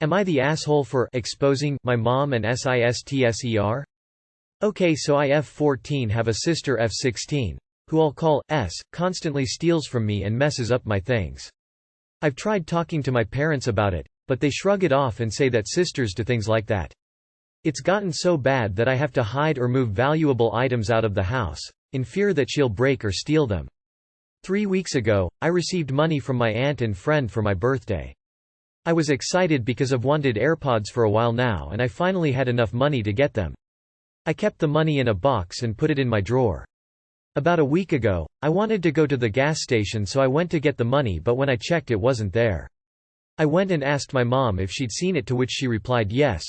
Am I the asshole for exposing my mom and Sistser? Okay, so I F14 have a sister F16, who I'll call S, constantly steals from me and messes up my things. I've tried talking to my parents about it, but they shrug it off and say that sisters do things like that. It's gotten so bad that I have to hide or move valuable items out of the house, in fear that she'll break or steal them. 3 weeks ago, I received money from my aunt and friend for my birthday. I was excited because I've wanted AirPods for a while now and I finally had enough money to get them. I kept the money in a box and put it in my drawer. About a week ago, I wanted to go to the gas station, so I went to get the money, but when I checked it wasn't there. I went and asked my mom if she'd seen it, to which she replied yes.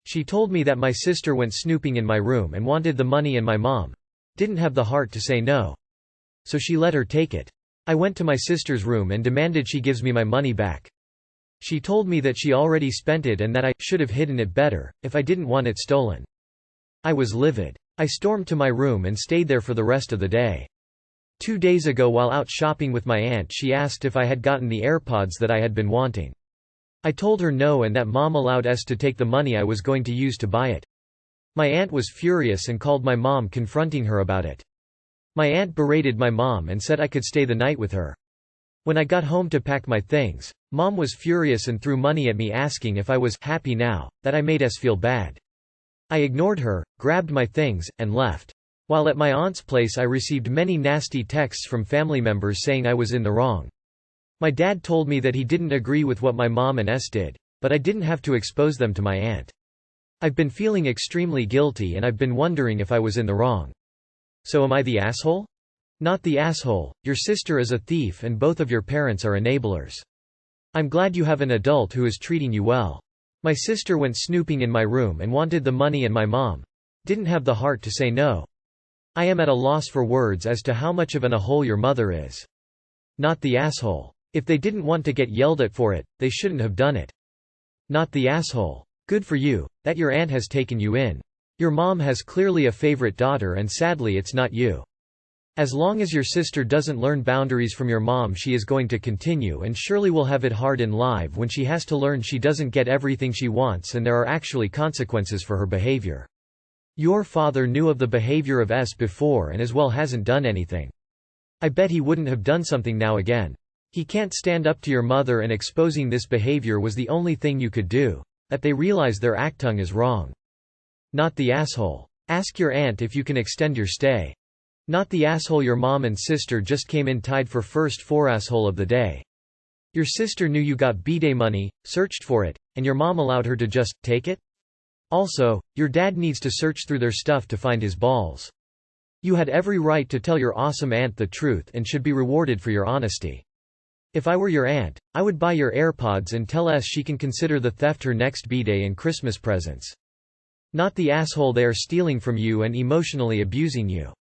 She told me that my sister went snooping in my room and wanted the money, and my mom didn't have the heart to say no. So she let her take it. I went to my sister's room and demanded she gives me my money back. She told me that she already spent it and that I should have hidden it better, if I didn't want it stolen. I was livid. I stormed to my room and stayed there for the rest of the day. 2 days ago, while out shopping with my aunt, she asked if I had gotten the AirPods that I had been wanting. I told her no and that mom allowed us to take the money I was going to use to buy it. My aunt was furious and called my mom, confronting her about it. My aunt berated my mom and said I could stay the night with her. When I got home to pack my things, mom was furious and threw money at me, asking if I was happy now that I made us feel bad. I ignored her, grabbed my things, and left. While at my aunt's place, I received many nasty texts from family members saying I was in the wrong. My dad told me that he didn't agree with what my mom and S did, but I didn't have to expose them to my aunt. I've been feeling extremely guilty and I've been wondering if I was in the wrong. So am I the asshole? Not the asshole. Your sister is a thief and both of your parents are enablers. I'm glad you have an adult who is treating you well. My sister went snooping in my room and wanted the money, and my mom didn't have the heart to say no. I am at a loss for words as to how much of an a-hole your mother is. Not the asshole. If they didn't want to get yelled at for it, they shouldn't have done it. Not the asshole. Good for you, that your aunt has taken you in. Your mom has clearly a favorite daughter, and sadly it's not you. As long as your sister doesn't learn boundaries from your mom, she is going to continue and surely will have it hard in life when she has to learn she doesn't get everything she wants and there are actually consequences for her behavior. Your father knew of the behavior of S before and as well hasn't done anything. I bet he wouldn't have done something now again. He can't stand up to your mother, and exposing this behavior was the only thing you could do, that they realize their acting is wrong. Not the asshole. Ask your aunt if you can extend your stay. Not the asshole. Your mom and sister just came in tied for first for asshole of the day. Your sister knew you got B-Day money, searched for it, and your mom allowed her to just take it? Also, your dad needs to search through their stuff to find his balls. You had every right to tell your awesome aunt the truth and should be rewarded for your honesty. If I were your aunt, I would buy your AirPods and tell S she can consider the theft her next B-Day and Christmas presents. Not the asshole. They are stealing from you and emotionally abusing you.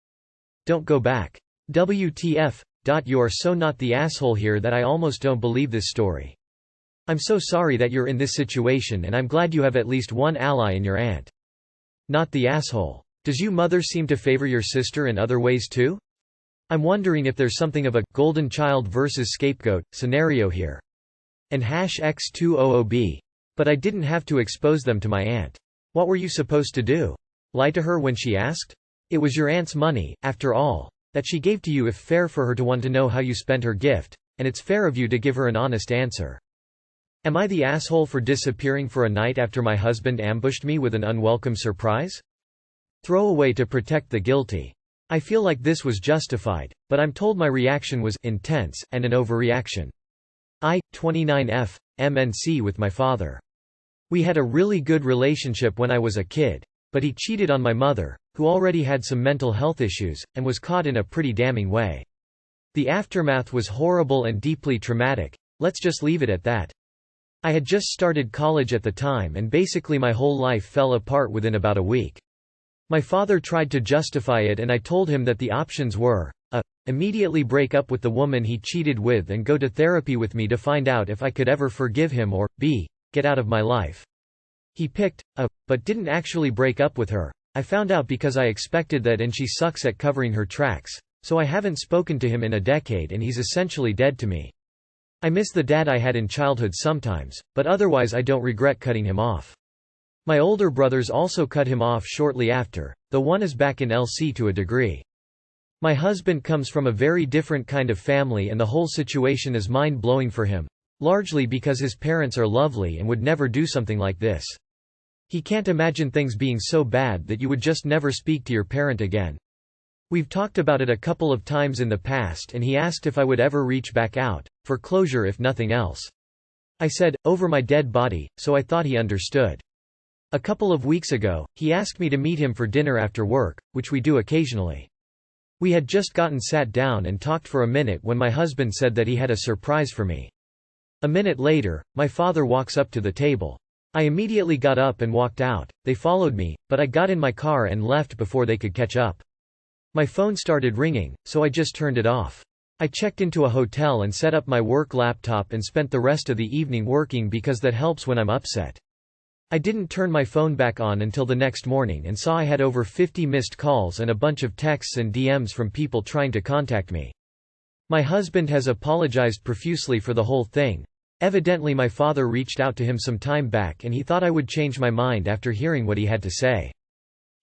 Don't go back. WTF. You're so not the asshole here that I almost don't believe this story. I'm so sorry that you're in this situation, and I'm glad you have at least one ally in your aunt. Not the asshole. Does you mother seem to favor your sister in other ways too? I'm wondering if there's something of a golden child versus scapegoat scenario here. And #X200B. But I didn't have to expose them to my aunt. What were you supposed to do? Lie to her when she asked? It was your aunt's money, after all, that she gave to you. If fair for her to want to know how you spent her gift, and it's fair of you to give her an honest answer. Am I the asshole for disappearing for a night after my husband ambushed me with an unwelcome surprise? Throw away to protect the guilty. I feel like this was justified, but I'm told my reaction was intense and an overreaction. 29F, MNC with my father. We had a really good relationship when I was a kid, but he cheated on my mother, who already had some mental health issues, and was caught in a pretty damning way. The aftermath was horrible and deeply traumatic. Let's just leave it at that. I had just started college at the time, and basically my whole life fell apart within about a week. My father tried to justify it, and I told him that the options were a. Immediately break up with the woman he cheated with and go to therapy with me to find out if I could ever forgive him, or b. Get out of my life. He picked a, but didn't actually break up with her. I found out because I expected that, and she sucks at covering her tracks, so I haven't spoken to him in a decade and he's essentially dead to me. I miss the dad I had in childhood sometimes, but otherwise I don't regret cutting him off. My older brothers also cut him off shortly after, though one is back in LC to a degree. My husband comes from a very different kind of family and the whole situation is mind-blowing for him, largely because his parents are lovely and would never do something like this. He can't imagine things being so bad that you would just never speak to your parent again. We've talked about it a couple of times in the past and he asked if I would ever reach back out, for closure if nothing else. I said, over my dead body, so I thought he understood. A couple of weeks ago, he asked me to meet him for dinner after work, which we do occasionally. We had just gotten sat down and talked for a minute when my husband said that he had a surprise for me. A minute later, my father walks up to the table. I immediately got up and walked out. They followed me, but I got in my car and left before they could catch up. My phone started ringing, so I just turned it off. I checked into a hotel and set up my work laptop and spent the rest of the evening working because that helps when I'm upset. I didn't turn my phone back on until the next morning and saw I had over 50 missed calls and a bunch of texts and DMs from people trying to contact me. My husband has apologized profusely for the whole thing. Evidently my father reached out to him some time back and he thought I would change my mind after hearing what he had to say.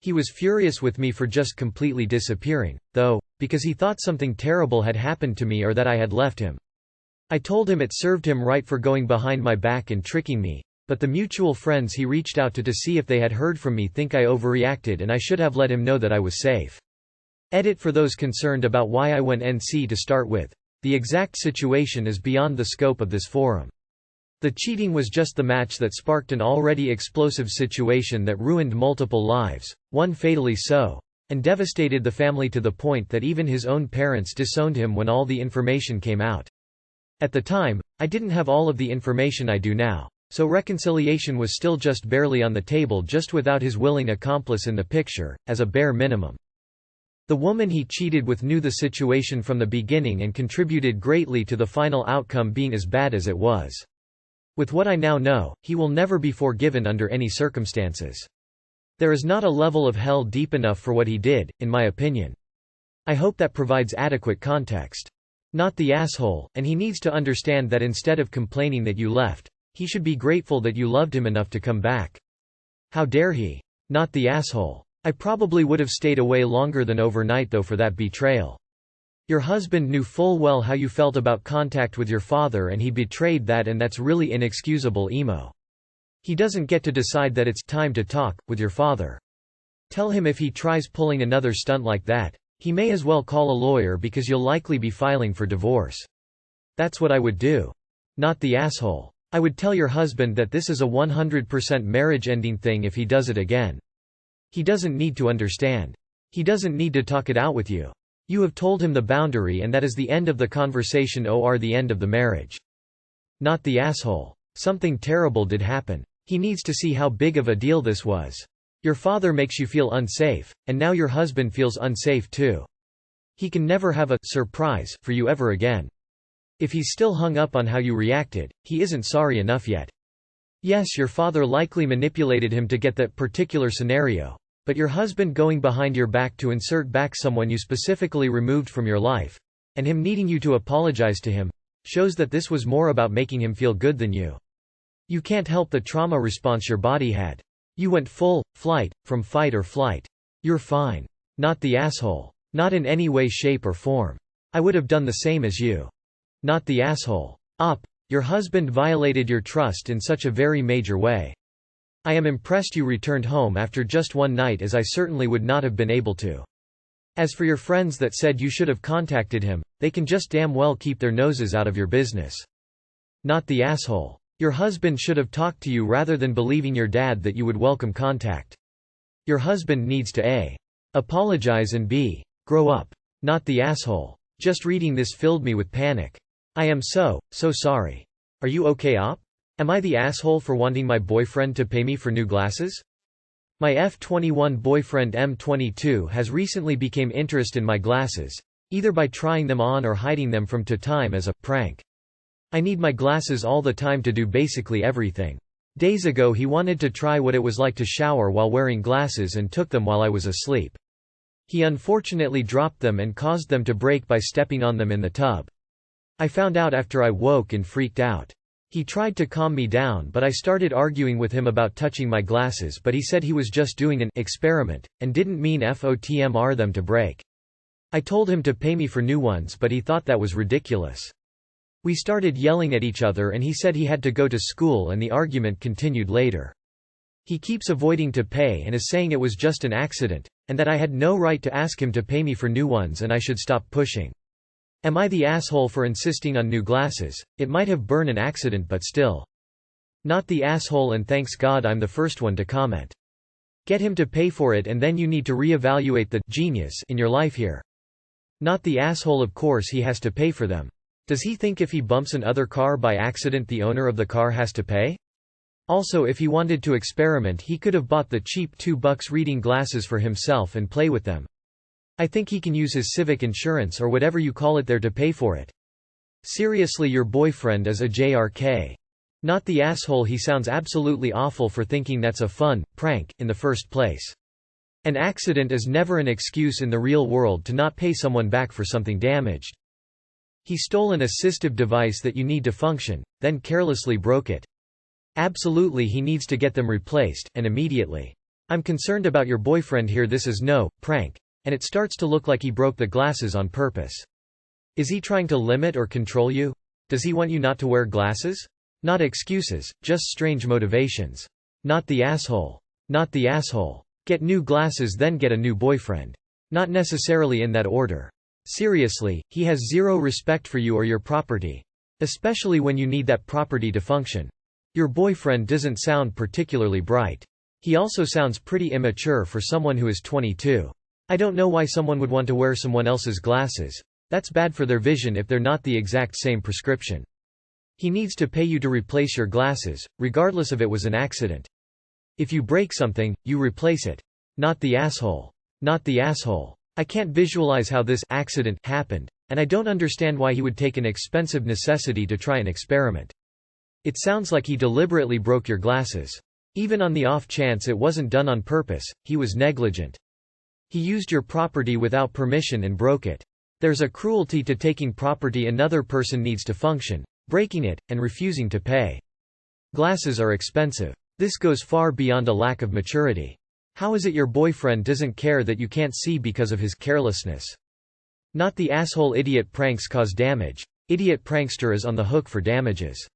He was furious with me for just completely disappearing, though, because he thought something terrible had happened to me or that I had left him. I told him it served him right for going behind my back and tricking me, but the mutual friends he reached out to see if they had heard from me think I overreacted and I should have let him know that I was safe. Edit for those concerned about why I went NC to start with. The exact situation is beyond the scope of this forum. The cheating was just the match that sparked an already explosive situation that ruined multiple lives, one fatally so, and devastated the family to the point that even his own parents disowned him when all the information came out. At the time, I didn't have all of the information I do now, so reconciliation was still just barely on the table just without his willing accomplice in the picture, as a bare minimum. The woman he cheated with knew the situation from the beginning and contributed greatly to the final outcome being as bad as it was. With what I now know, he will never be forgiven under any circumstances. There is not a level of hell deep enough for what he did, in my opinion. I hope that provides adequate context. Not the asshole, and he needs to understand that instead of complaining that you left, he should be grateful that you loved him enough to come back. How dare he? Not the asshole. I probably would have stayed away longer than overnight though for that betrayal. Your husband knew full well how you felt about contact with your father and he betrayed that, and that's really inexcusable emo. He doesn't get to decide that it's time to talk with your father. Tell him if he tries pulling another stunt like that, he may as well call a lawyer because you'll likely be filing for divorce. That's what I would do. Not the asshole. I would tell your husband that this is a 100% marriage-ending thing if he does it again. He doesn't need to understand. He doesn't need to talk it out with you. You have told him the boundary and that is the end of the conversation or the end of the marriage. Not the asshole. Something terrible did happen. He needs to see how big of a deal this was. Your father makes you feel unsafe, and now your husband feels unsafe too. He can never have a surprise for you ever again. If he's still hung up on how you reacted, he isn't sorry enough yet. Yes, your father likely manipulated him to get that particular scenario. But your husband going behind your back to insert back someone you specifically removed from your life, and him needing you to apologize to him, shows that this was more about making him feel good than you. You can't help the trauma response your body had. You went full flight, from fight or flight. You're fine. Not the asshole. Not in any way, shape or form. I would have done the same as you. Not the asshole. Your husband violated your trust in such a very major way. I am impressed you returned home after just one night, as I certainly would not have been able to. As for your friends that said you should have contacted him, they can just damn well keep their noses out of your business. Not the asshole. Your husband should have talked to you rather than believing your dad that you would welcome contact. Your husband needs to A. Apologize and B. Grow up. Not the asshole. Just reading this filled me with panic. I am so sorry. Are you okay, Op? Am I the asshole for wanting my boyfriend to pay me for new glasses? My F21 boyfriend M22 has recently become interested in my glasses, either by trying them on or hiding them from time as a prank. I need my glasses all the time to do basically everything. Days ago he wanted to try what it was like to shower while wearing glasses and took them while I was asleep. He unfortunately dropped them and caused them to break by stepping on them in the tub. I found out after I woke and freaked out. He tried to calm me down, but I started arguing with him about touching my glasses, but he said he was just doing an experiment, and didn't mean FOTMR them to break. I told him to pay me for new ones, but he thought that was ridiculous. We started yelling at each other and he said he had to go to school, and the argument continued later. He keeps avoiding to pay and is saying it was just an accident, and that I had no right to ask him to pay me for new ones and I should stop pushing. Am I the asshole for insisting on new glasses? It might have been an accident, but still. Not the asshole, and thanks God I'm the first one to comment. Get him to pay for it and then you need to reevaluate the genius in your life here. Not the asshole, of course he has to pay for them. Does he think if he bumps an other car by accident the owner of the car has to pay? Also, if he wanted to experiment he could have bought the cheap $2 reading glasses for himself and play with them. I think he can use his civic insurance or whatever you call it there to pay for it. Seriously, your boyfriend is a JRK. Not the asshole, he sounds absolutely awful for thinking that's a fun prank in the first place. An accident is never an excuse in the real world to not pay someone back for something damaged. He stole an assistive device that you need to function, then carelessly broke it. Absolutely, he needs to get them replaced, and immediately. I'm concerned about your boyfriend here. This is no prank. And it starts to look like he broke the glasses on purpose. Is he trying to limit or control you? Does he want you not to wear glasses? Not excuses, just strange motivations. Not the asshole. Not the asshole. Get new glasses, then get a new boyfriend. Not necessarily in that order. Seriously, he has zero respect for you or your property. Especially when you need that property to function. Your boyfriend doesn't sound particularly bright. He also sounds pretty immature for someone who is 22. I don't know why someone would want to wear someone else's glasses. That's bad for their vision if they're not the exact same prescription. He needs to pay you to replace your glasses, regardless if it was an accident. If you break something, you replace it. Not the asshole. Not the asshole. I can't visualize how this accident happened, and I don't understand why he would take an expensive necessity to try an experiment. It sounds like he deliberately broke your glasses. Even on the off chance it wasn't done on purpose, he was negligent. He used your property without permission and broke it. There's a cruelty to taking property another person needs to function, breaking it, and refusing to pay. Glasses are expensive. This goes far beyond a lack of maturity. How is it your boyfriend doesn't care that you can't see because of his carelessness? Not the asshole. Idiot pranks cause damage. Idiot prankster is on the hook for damages.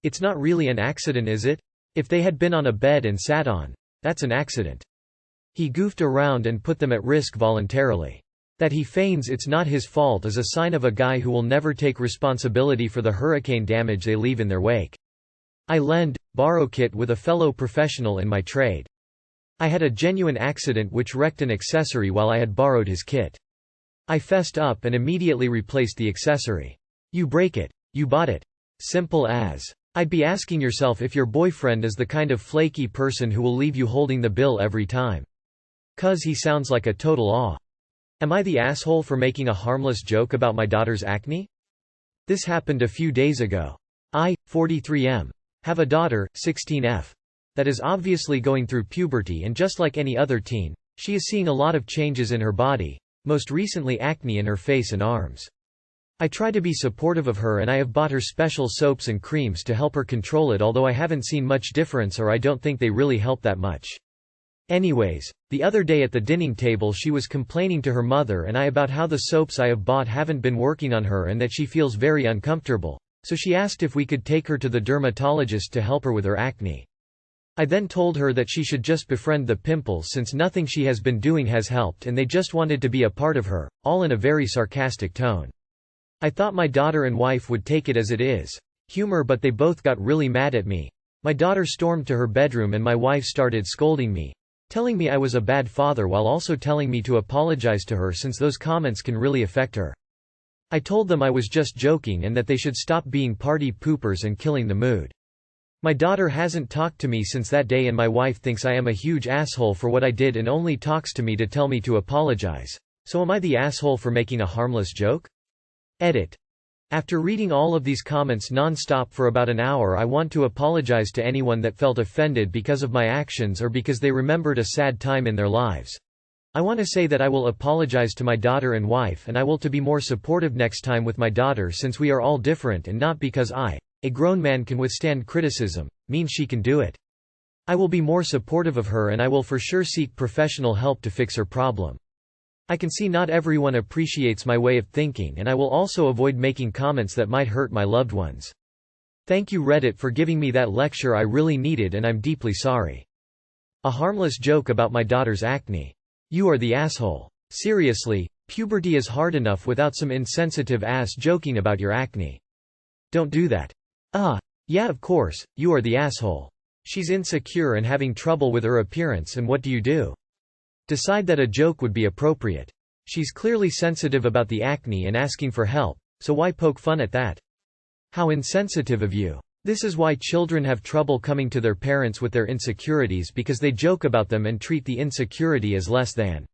It's not really an accident, is it? If they had been on a bed and sat on, that's an accident. He goofed around and put them at risk voluntarily. That he feigns it's not his fault is a sign of a guy who will never take responsibility for the hurricane damage they leave in their wake. I borrow kit with a fellow professional in my trade. I had a genuine accident which wrecked an accessory while I had borrowed his kit. I fessed up and immediately replaced the accessory. You break it, you bought it. Simple as. I'd be asking yourself if your boyfriend is the kind of flaky person who will leave you holding the bill every time. 'Cause he sounds like a total awe. Am I the asshole for making a harmless joke about my daughter's acne? This happened a few days ago. I, 43M, have a daughter, 16F, that is obviously going through puberty, and just like any other teen, she is seeing a lot of changes in her body, most recently acne in her face and arms. I try to be supportive of her and I have bought her special soaps and creams to help her control it, although I haven't seen much difference, or I don't think they really help that much. Anyways, the other day at the dining table she was complaining to her mother and I about how the soaps I have bought haven't been working on her and that she feels very uncomfortable, so she asked if we could take her to the dermatologist to help her with her acne. I then told her that she should just befriend the pimples since nothing she has been doing has helped and they just wanted to be a part of her, all in a very sarcastic tone. I thought my daughter and wife would take it as it is, humor, but they both got really mad at me. My daughter stormed to her bedroom and my wife started scolding me, telling me I was a bad father while also telling me to apologize to her since those comments can really affect her. I told them I was just joking and that they should stop being party poopers and killing the mood. My daughter hasn't talked to me since that day and my wife thinks I am a huge asshole for what I did and only talks to me to tell me to apologize. So am I the asshole for making a harmless joke? Edit. After reading all of these comments non-stop for about an hour, I want to apologize to anyone that felt offended because of my actions or because they remembered a sad time in their lives. I want to say that I will apologize to my daughter and wife, and I will to be more supportive next time with my daughter, since we are all different, and not because I, a grown man, can withstand criticism, means she can do it. I will be more supportive of her, and I will for sure seek professional help to fix her problem. I can see not everyone appreciates my way of thinking, and I will also avoid making comments that might hurt my loved ones. Thank you Reddit for giving me that lecture I really needed, and I'm deeply sorry. A harmless joke about my daughter's acne. You are the asshole. Seriously, puberty is hard enough without some insensitive ass joking about your acne. Don't do that. Yeah, of course, you are the asshole. She's insecure and having trouble with her appearance, and what do? Decide that a joke would be appropriate. She's clearly sensitive about the acne and asking for help, so why poke fun at that? How insensitive of you. This is why children have trouble coming to their parents with their insecurities, because they joke about them and treat the insecurity as less than.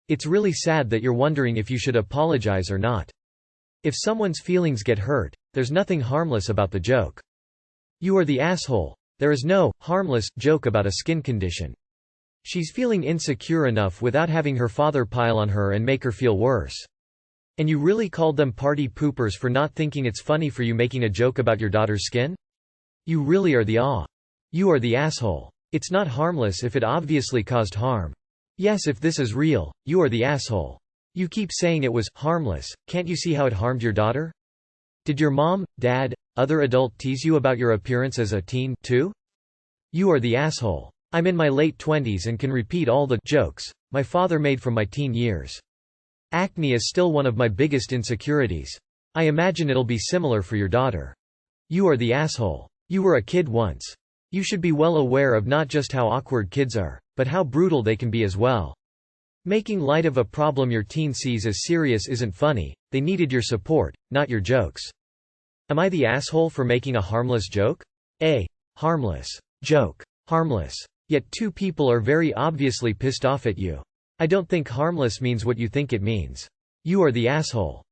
It's really sad that you're wondering if you should apologize or not. If someone's feelings get hurt, there's nothing harmless about the joke. You are the asshole. There is no harmless joke about a skin condition. She's feeling insecure enough without having her father pile on her and make her feel worse. And you really called them party poopers for not thinking it's funny for you making a joke about your daughter's skin? You really are the You are the asshole. It's not harmless if it obviously caused harm. Yes, if this is real, you are the asshole. You keep saying it was harmless, can't you see how it harmed your daughter? Did your mom, dad, other adult tease you about your appearance as a teen, too? You are the asshole. I'm in my late 20s and can repeat all the jokes my father made from my teen years. Acne is still one of my biggest insecurities. I imagine it'll be similar for your daughter. You are the asshole. You were a kid once. You should be well aware of not just how awkward kids are, but how brutal they can be as well. Making light of a problem your teen sees as serious isn't funny. They needed your support, not your jokes. Am I the asshole for making a harmless joke? Harmless joke. Harmless. Yet two people are very obviously pissed off at you. I don't think harmless means what you think it means. You are the asshole.